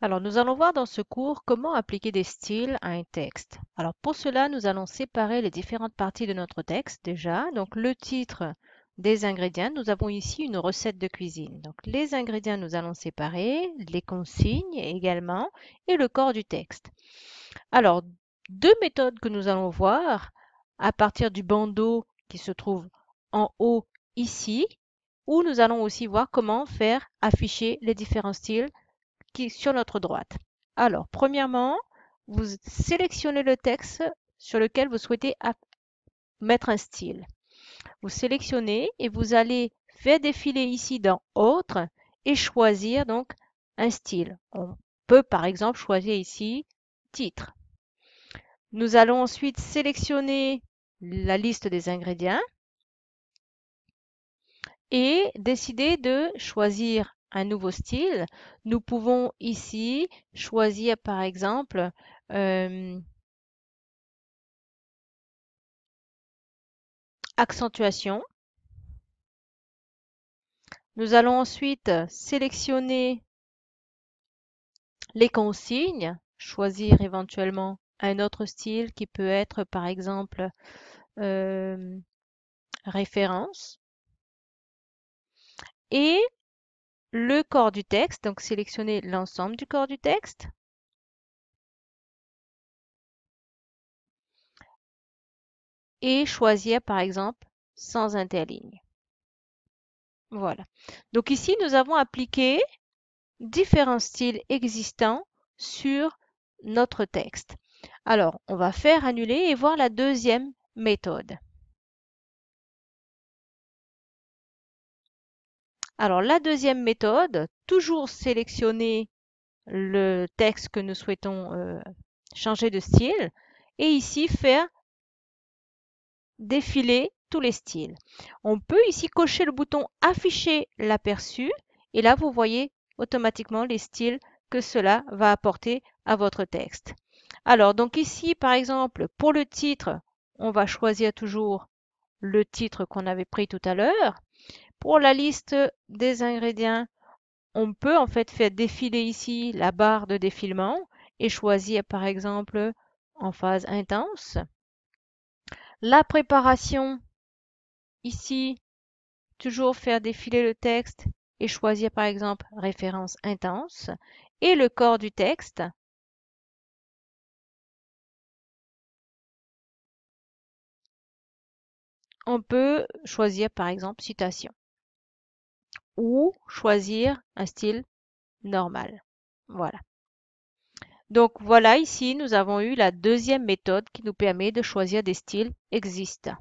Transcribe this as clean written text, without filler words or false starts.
Alors, nous allons voir dans ce cours comment appliquer des styles à un texte. Alors, pour cela, nous allons séparer les différentes parties de notre texte déjà. Donc, le titre des ingrédients. Nous avons ici une recette de cuisine. Donc, les ingrédients, nous allons séparer, les consignes également et le corps du texte. Alors, deux méthodes que nous allons voir à partir du bandeau qui se trouve en haut ici, où nous allons aussi voir comment faire afficher les différents styles qui est sur notre droite. Alors, premièrement, vous sélectionnez le texte sur lequel vous souhaitez mettre un style. Vous sélectionnez et vous allez faire défiler ici dans Autre et choisir donc un style. On peut par exemple choisir ici Titre. Nous allons ensuite sélectionner la liste des ingrédients et décider de choisir un nouveau style. Nous pouvons ici choisir par exemple accentuation. Nous allons ensuite sélectionner les consignes, choisir éventuellement un autre style qui peut être par exemple euh, référence et le corps du texte, donc sélectionner l'ensemble du corps du texte et choisir par exemple sans interligne. Voilà. Donc ici, nous avons appliqué différents styles existants sur notre texte. Alors, on va faire annuler et voir la deuxième méthode. Alors, la deuxième méthode, toujours sélectionner le texte que nous souhaitons changer de style et ici faire défiler tous les styles. On peut ici cocher le bouton afficher l'aperçu et là vous voyez automatiquement les styles que cela va apporter à votre texte. Alors donc ici par exemple pour le titre, on va choisir toujours le titre qu'on avait pris tout à l'heure. Pour la liste des ingrédients, on peut en fait faire défiler ici la barre de défilement et choisir par exemple en phase intense. La préparation, ici, toujours faire défiler le texte et choisir par exemple référence intense. Et le corps du texte, on peut choisir par exemple citation ou choisir un style normal. Voilà. Donc voilà, ici, nous avons eu la deuxième méthode qui nous permet de choisir des styles existants.